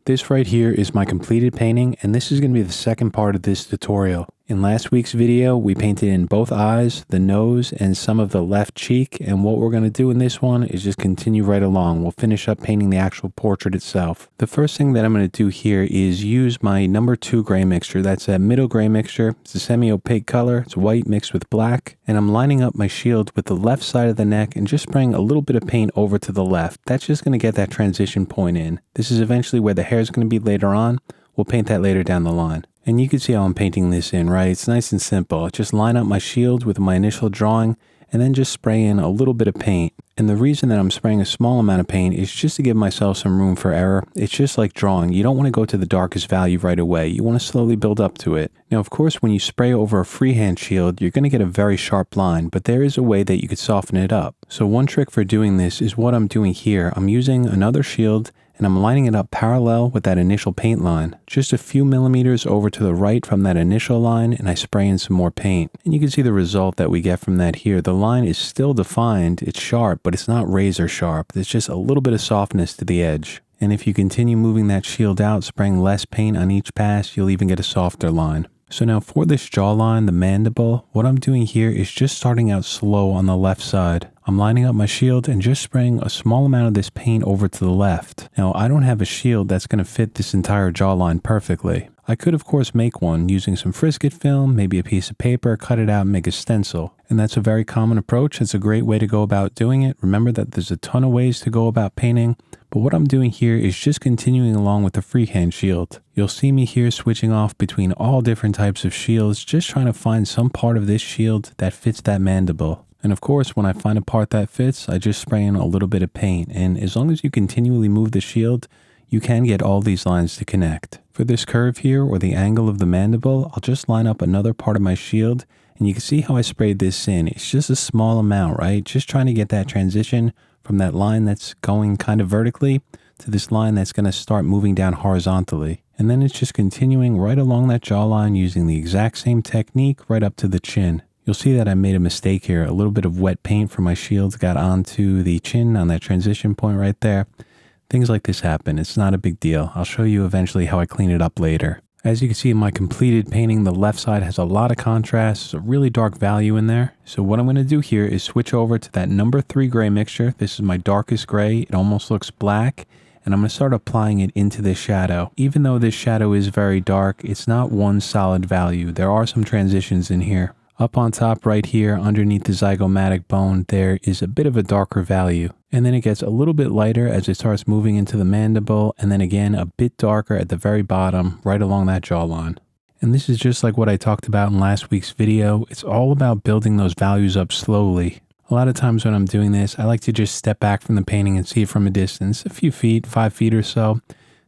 This right here is my completed painting, and this is going to be the second part of this tutorial. In last week's video, we painted in both eyes, the nose, and some of the left cheek, and what we're going to do in this one is just continue right along. We'll finish up painting the actual portrait itself. The first thing that I'm going to do here is use my number 2 gray mixture. That's a middle gray mixture. It's a semi-opaque color. It's white mixed with black, and I'm lining up my shield with the left side of the neck and just spraying a little bit of paint over to the left. That's just going to get that transition point in. This is eventually where the hair is going to be later on. We'll paint that later down the line. And you can see how I'm painting this in, right? It's nice and simple. I just line up my shield with my initial drawing and then just spray in a little bit of paint. And the reason that I'm spraying a small amount of paint is just to give myself some room for error. It's just like drawing. You don't want to go to the darkest value right away. You want to slowly build up to it. Now, of course, when you spray over a freehand shield, you're going to get a very sharp line, but there is a way that you could soften it up. So one trick for doing this is what I'm doing here. I'm using another shield and I'm lining it up parallel with that initial paint line, just a few millimeters over to the right from that initial line, and I spray in some more paint. And you can see the result that we get from that here. The line is still defined, it's sharp, but it's not razor sharp. There's just a little bit of softness to the edge. And if you continue moving that shield out, spraying less paint on each pass, you'll even get a softer line. So now for this jawline, the mandible, what I'm doing here is just starting out slow on the left side. I'm lining up my shield and just spraying a small amount of this paint over to the left. Now, I don't have a shield that's going to fit this entire jawline perfectly. I could, of course, make one using some Frisket film, maybe a piece of paper, cut it out and make a stencil. And that's a very common approach. It's a great way to go about doing it. Remember that there's a ton of ways to go about painting, but what I'm doing here is just continuing along with the freehand shield. You'll see me here switching off between all different types of shields, just trying to find some part of this shield that fits that mandible. And of course, when I find a part that fits, I just spray in a little bit of paint. And as long as you continually move the shield, you can get all these lines to connect. For this curve here, or the angle of the mandible, I'll just line up another part of my shield, and you can see how I sprayed this in. It's just a small amount, right? Just trying to get that transition from that line that's going kind of vertically to this line that's going to start moving down horizontally. And then it's just continuing right along that jawline using the exact same technique right up to the chin. You'll see that I made a mistake here. A little bit of wet paint from my shield got onto the chin on that transition point right there. Things like this happen. It's not a big deal. I'll show you eventually how I clean it up later. As you can see in my completed painting, the left side has a lot of contrast. There's a really dark value in there. So what I'm going to do here is switch over to that number 3 gray mixture. This is my darkest gray. It almost looks black. And I'm going to start applying it into this shadow. Even though this shadow is very dark, it's not one solid value. There are some transitions in here. Up on top right here, underneath the zygomatic bone, there is a bit of a darker value. And then it gets a little bit lighter as it starts moving into the mandible, and then again a bit darker at the very bottom, right along that jawline. And this is just like what I talked about in last week's video. It's all about building those values up slowly. A lot of times when I'm doing this, I like to just step back from the painting and see it from a distance, a few feet, 5 feet or so.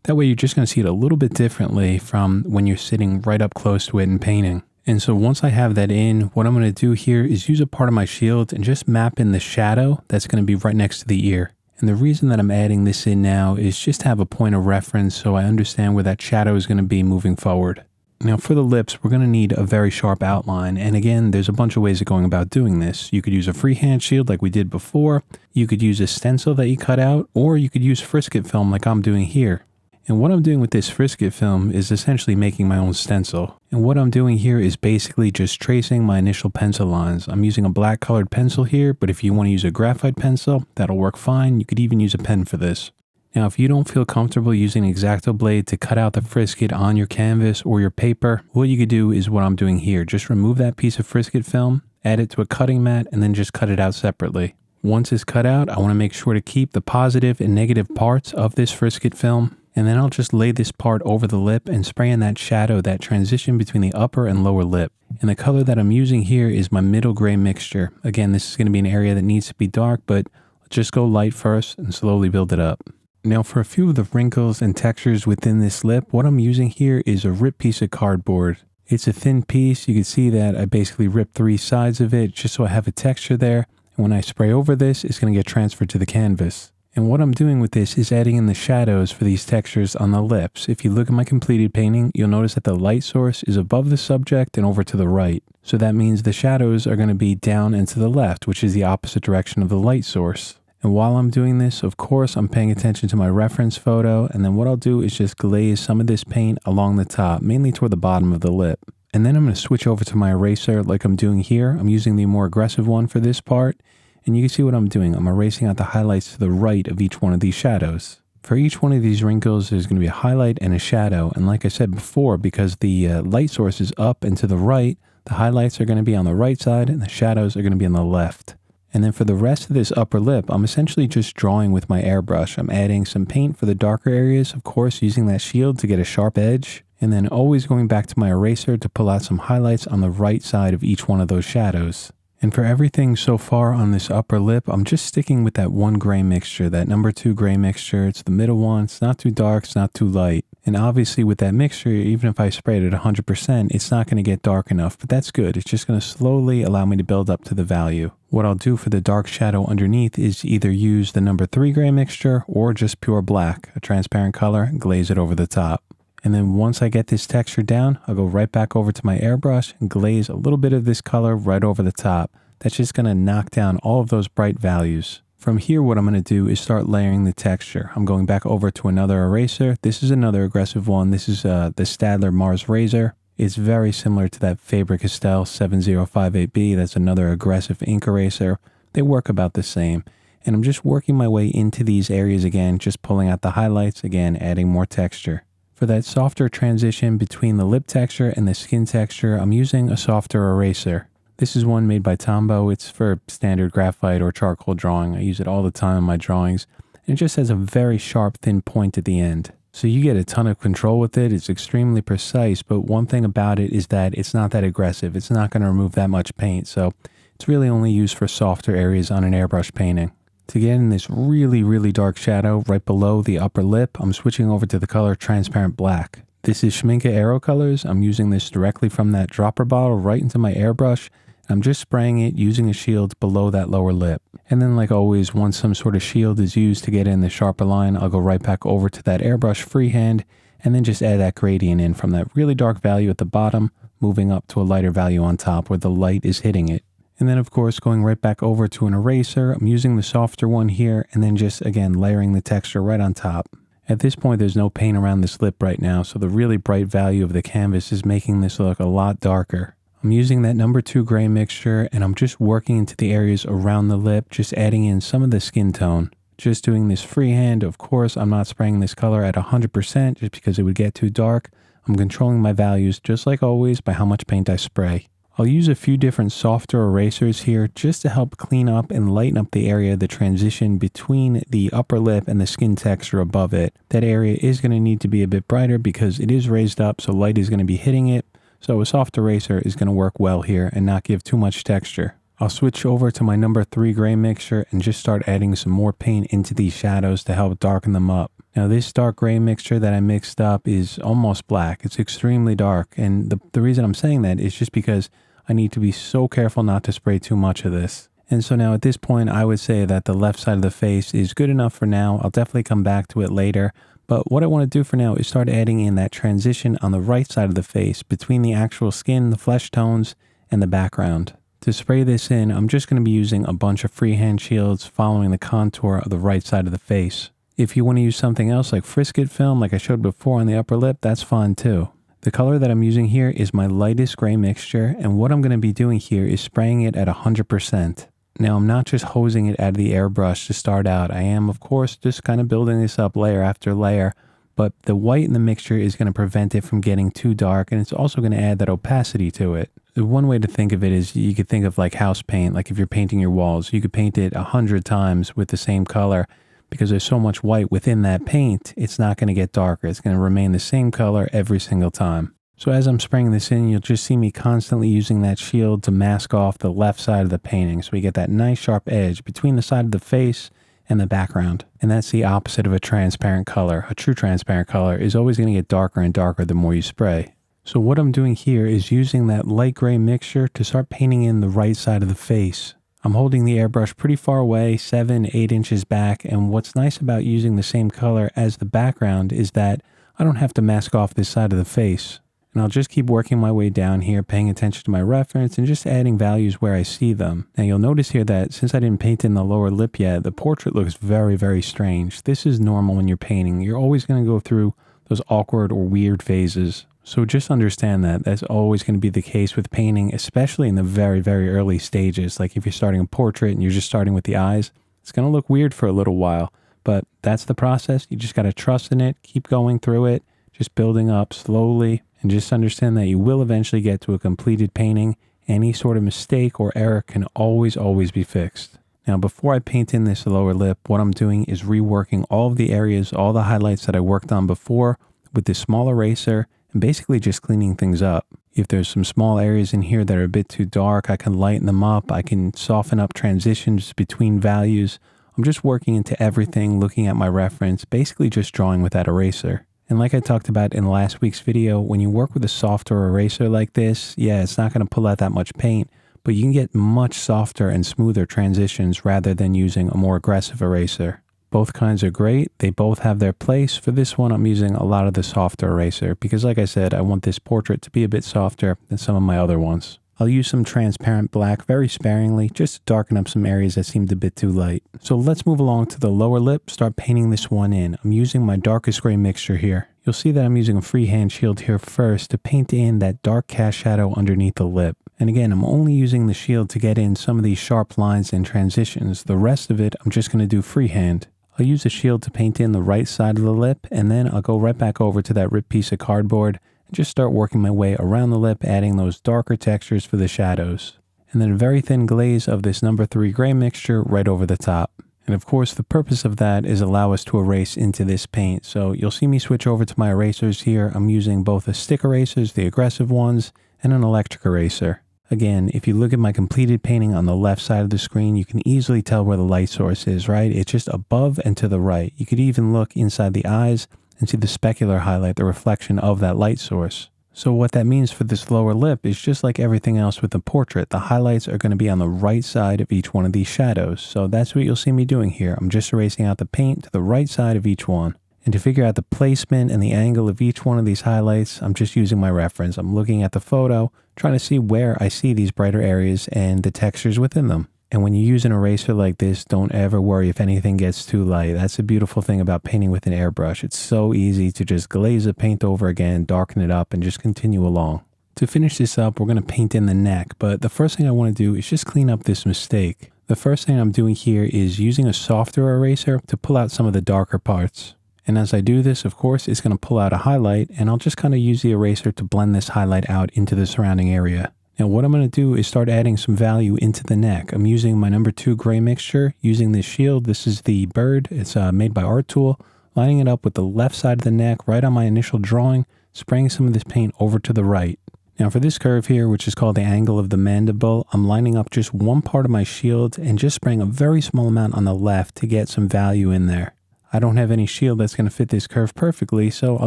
That way you're just going to see it a little bit differently from when you're sitting right up close to it and painting. And so once I have that in, what I'm going to do here is use a part of my shield and just map in the shadow that's going to be right next to the ear. And the reason that I'm adding this in now is just to have a point of reference so I understand where that shadow is going to be moving forward. Now for the lips, we're going to need a very sharp outline. And again, there's a bunch of ways of going about doing this. You could use a freehand shield like we did before. You could use a stencil that you cut out, or you could use Frisket film like I'm doing here. And what I'm doing with this Frisket film is essentially making my own stencil. And what I'm doing here is basically just tracing my initial pencil lines. I'm using a black colored pencil here, but if you want to use a graphite pencil, that'll work fine. You could even use a pen for this. Now, if you don't feel comfortable using an X-Acto blade to cut out the Frisket on your canvas or your paper, what you could do is what I'm doing here. Just remove that piece of Frisket film, add it to a cutting mat, and then just cut it out separately. Once it's cut out, I want to make sure to keep the positive and negative parts of this Frisket film. And then I'll just lay this part over the lip and spray in that shadow, that transition between the upper and lower lip. And the color that I'm using here is my middle gray mixture. Again, this is going to be an area that needs to be dark, but just go light first and slowly build it up. Now for a few of the wrinkles and textures within this lip, what I'm using here is a ripped piece of cardboard. It's a thin piece. You can see that I basically ripped 3 sides of it just so I have a texture there. And when I spray over this, it's going to get transferred to the canvas. And what I'm doing with this is adding in the shadows for these textures on the lips. If you look at my completed painting, you'll notice that the light source is above the subject and over to the right. So that means the shadows are going to be down and to the left, which is the opposite direction of the light source. And while I'm doing this, of course, I'm paying attention to my reference photo. And then what I'll do is just glaze some of this paint along the top, mainly toward the bottom of the lip. And then I'm going to switch over to my eraser like I'm doing here. I'm using the more aggressive one for this part. And you can see what I'm doing. I'm erasing out the highlights to the right of each one of these shadows. For each one of these wrinkles, there's going to be a highlight and a shadow. And like I said before, because the light source is up and to the right, the highlights are going to be on the right side and the shadows are going to be on the left. And then for the rest of this upper lip, I'm essentially just drawing with my airbrush. I'm adding some paint for the darker areas, of course, using that shield to get a sharp edge. And then always going back to my eraser to pull out some highlights on the right side of each one of those shadows. And for everything so far on this upper lip, I'm just sticking with that one gray mixture, that number 2 gray mixture. It's the middle one. It's not too dark. It's not too light. And obviously with that mixture, even if I spray it at 100%, it's not going to get dark enough, but that's good. It's just going to slowly allow me to build up to the value. What I'll do for the dark shadow underneath is either use the number 3 gray mixture or just pure black, a transparent color, and glaze it over the top. And then once I get this texture down, I'll go right back over to my airbrush and glaze a little bit of this color right over the top. That's just going to knock down all of those bright values. From here, what I'm going to do is start layering the texture. I'm going back over to another eraser. This is another aggressive one. This is the Staedtler Mars Razor. It's very similar to that Faber-Castell 7058B. That's another aggressive ink eraser. They work about the same. And I'm just working my way into these areas again, just pulling out the highlights, again, adding more texture. For that softer transition between the lip texture and the skin texture, I'm using a softer eraser. This is one made by Tombow. It's for standard graphite or charcoal drawing. I use it all the time in my drawings. And it just has a very sharp, thin point at the end. So you get a ton of control with it. It's extremely precise, but one thing about it is that it's not that aggressive. It's not going to remove that much paint. So it's really only used for softer areas on an airbrush painting. To get in this really, really dark shadow right below the upper lip, I'm switching over to the color Transparent Black. This is Schmincke Aero Colors. I'm using this directly from that dropper bottle right into my airbrush. I'm just spraying it using a shield below that lower lip. And then like always, once some sort of shield is used to get in the sharper line, I'll go right back over to that airbrush freehand and then just add that gradient in from that really dark value at the bottom, moving up to a lighter value on top where the light is hitting it. And then of course, going right back over to an eraser, I'm using the softer one here and then just again layering the texture right on top. At this point, there's no paint around this lip right now, so the really bright value of the canvas is making this look a lot darker. I'm using that number 2 gray mixture and I'm just working into the areas around the lip, just adding in some of the skin tone. Just doing this freehand. Of course, I'm not spraying this color at 100% just because it would get too dark. I'm controlling my values just like always by how much paint I spray. I'll use a few different softer erasers here just to help clean up and lighten up the area, the transition between the upper lip and the skin texture above it. That area is going to need to be a bit brighter because it is raised up, so light is going to be hitting it. So a soft eraser is going to work well here and not give too much texture. I'll switch over to my number 3 gray mixture and just start adding some more paint into these shadows to help darken them up. Now this dark gray mixture that I mixed up is almost black. It's extremely dark, and the reason I'm saying that is just because I need to be so careful not to spray too much of this. And so now at this point, I would say that the left side of the face is good enough for now. I'll definitely come back to it later. But what I want to do for now is start adding in that transition on the right side of the face between the actual skin, the flesh tones, and the background. To spray this in, I'm just going to be using a bunch of freehand shields following the contour of the right side of the face. If you want to use something else like Frisket film, like I showed before on the upper lip, that's fine too. The color that I'm using here is my lightest gray mixture, and what I'm going to be doing here is spraying it at 100%. Now, I'm not just hosing it out of the airbrush to start out. I am, of course, just kind of building this up layer after layer, but the white in the mixture is going to prevent it from getting too dark, and it's also going to add that opacity to it. The one way to think of it is you could think of like house paint, like if you're painting your walls, you could paint it 100 times with the same color. Because there's so much white within that paint, it's not going to get darker. It's going to remain the same color every single time. So as I'm spraying this in, you'll just see me constantly using that shield to mask off the left side of the painting. So we get that nice sharp edge between the side of the face and the background. And that's the opposite of a transparent color. A true transparent color is always going to get darker and darker the more you spray. So what I'm doing here is using that light gray mixture to start painting in the right side of the face. I'm holding the airbrush pretty far away, 7-8 inches back, and what's nice about using the same color as the background is that I don't have to mask off this side of the face. And I'll just keep working my way down here, paying attention to my reference and just adding values where I see them. Now you'll notice here that since I didn't paint in the lower lip yet, the portrait looks very, very strange. This is normal when you're painting. You're always going to go through those awkward or weird phases. So just understand that that's always going to be the case with painting, especially in the very, very early stages. Like if you're starting a portrait and you're just starting with the eyes, it's going to look weird for a little while, but that's the process. You just got to trust in it, keep going through it, just building up slowly. And just understand that you will eventually get to a completed painting. Any sort of mistake or error can always be fixed. Now, before I paint in this lower lip, what I'm doing is reworking all of the areas, all the highlights that I worked on before with this small eraser and basically just cleaning things up. If there's some small areas in here that are a bit too dark, I can lighten them up. I can soften up transitions between values. I'm just working into everything, looking at my reference, basically just drawing with that eraser. And like I talked about in last week's video, when you work with a softer eraser like this, yeah, it's not going to pull out that much paint, but you can get much softer and smoother transitions rather than using a more aggressive eraser. Both kinds are great. They both have their place. For this one, I'm using a lot of the softer eraser because like I said, I want this portrait to be a bit softer than some of my other ones. I'll use some transparent black very sparingly just to darken up some areas that seemed a bit too light. So let's move along to the lower lip, start painting this one in. I'm using my darkest gray mixture here. You'll see that I'm using a freehand shield here first to paint in that dark cast shadow underneath the lip. And again, I'm only using the shield to get in some of these sharp lines and transitions. The rest of it, I'm just going to do freehand. I'll use a shield to paint in the right side of the lip, and then I'll go right back over to that ripped piece of cardboard and just start working my way around the lip, adding those darker textures for the shadows. And then a very thin glaze of this number 3 gray mixture right over the top. And of course, the purpose of that is allow us to erase into this paint. So you'll see me switch over to my erasers here. I'm using both the stick erasers, the aggressive ones, and an electric eraser. Again, if you look at my completed painting on the left side of the screen, you can easily tell where the light source is, right? It's just above and to the right. You could even look inside the eyes and see the specular highlight, the reflection of that light source. So what that means for this lower lip is just like everything else with the portrait, the highlights are going to be on the right side of each one of these shadows. So that's what you'll see me doing here. I'm just erasing out the paint to the right side of each one. And to figure out the placement and the angle of each one of these highlights, I'm just using my reference. I'm looking at the photo, trying to see where I see these brighter areas and the textures within them. And when you use an eraser like this, don't ever worry if anything gets too light. That's the beautiful thing about painting with an airbrush. It's so easy to just glaze the paint over again, darken it up, and just continue along. To finish this up, we're going to paint in the neck, but the first thing I want to do is just clean up this mistake. The first thing I'm doing here is using a softer eraser to pull out some of the darker parts. And as I do this, of course, it's going to pull out a highlight, and I'll just kind of use the eraser to blend this highlight out into the surrounding area. Now what I'm going to do is start adding some value into the neck. I'm using my number 2 gray mixture, using this shield. This is the bird. It's made by Art Tool. Lining it up with the left side of the neck right on my initial drawing, spraying some of this paint over to the right. Now for this curve here, which is called the angle of the mandible, I'm lining up just one part of my shield and just spraying a very small amount on the left to get some value in there. I don't have any shield that's going to fit this curve perfectly, so I'll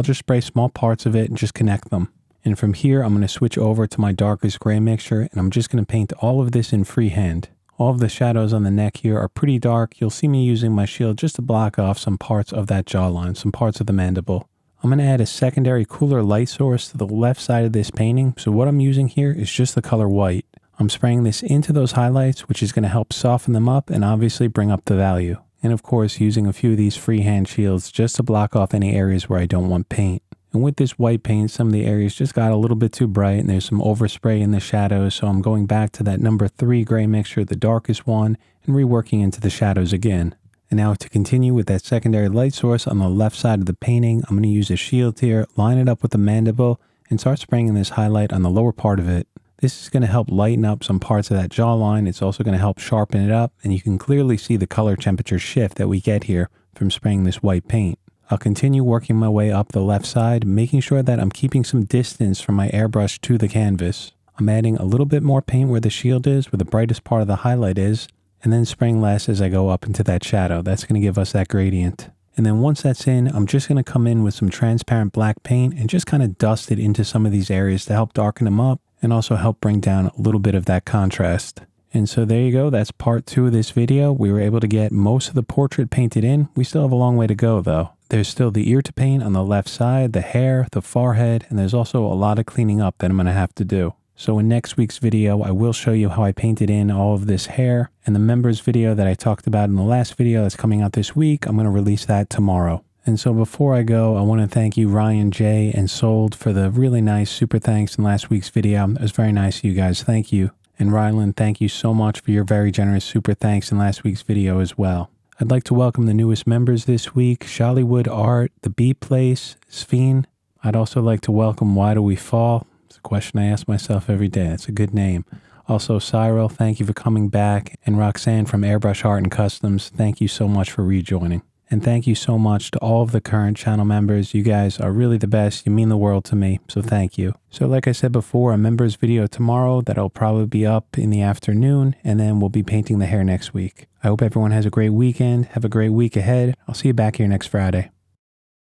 just spray small parts of it and just connect them. And from here, I'm going to switch over to my darkest gray mixture, and I'm just going to paint all of this in freehand. All of the shadows on the neck here are pretty dark. You'll see me using my shield just to block off some parts of that jawline, some parts of the mandible. I'm going to add a secondary cooler light source to the left side of this painting. So what I'm using here is just the color white. I'm spraying this into those highlights, which is going to help soften them up and obviously bring up the value. And of course, using a few of these freehand shields just to block off any areas where I don't want paint. And with this white paint, some of the areas just got a little bit too bright and there's some overspray in the shadows. So I'm going back to that number 3 gray mixture, the darkest one, and reworking into the shadows again. And now to continue with that secondary light source on the left side of the painting, I'm going to use a shield here, line it up with the mandible, and start spraying in this highlight on the lower part of it. This is going to help lighten up some parts of that jawline. It's also going to help sharpen it up, and you can clearly see the color temperature shift that we get here from spraying this white paint. I'll continue working my way up the left side, making sure that I'm keeping some distance from my airbrush to the canvas. I'm adding a little bit more paint where the shield is, where the brightest part of the highlight is, and then spraying less as I go up into that shadow. That's going to give us that gradient. And then once that's in, I'm just going to come in with some transparent black paint and just kind of dust it into some of these areas to help darken them up and also help bring down a little bit of that contrast. And so there you go. That's part 2 of this video. We were able to get most of the portrait painted in. We still have a long way to go though. There's still the ear to paint on the left side, the hair, the forehead, and there's also a lot of cleaning up that I'm going to have to do. So in next week's video, I will show you how I painted in all of this hair, and the members video that I talked about in the last video that's coming out this week, I'm going to release that tomorrow. And so before I go, I want to thank you, Ryan, Jay, and Sold for the really nice super thanks in last week's video. It was very nice of you guys. Thank you. And Rylan, thank you so much for your very generous super thanks in last week's video as well. I'd like to welcome the newest members this week, Shollywood Art, The Beat Place, Sphene. I'd also like to welcome Why Do We Fall? It's a question I ask myself every day. It's a good name. Also, Cyril, thank you for coming back. And Roxanne from Airbrush Art and Customs, thank you so much for rejoining. And thank you so much to all of the current channel members. You guys are really the best. You mean the world to me, so thank you. So like I said before, a members video tomorrow that'll probably be up in the afternoon, and then we'll be painting the hair next week. I hope everyone has a great weekend. Have a great week ahead. I'll see you back here next Friday.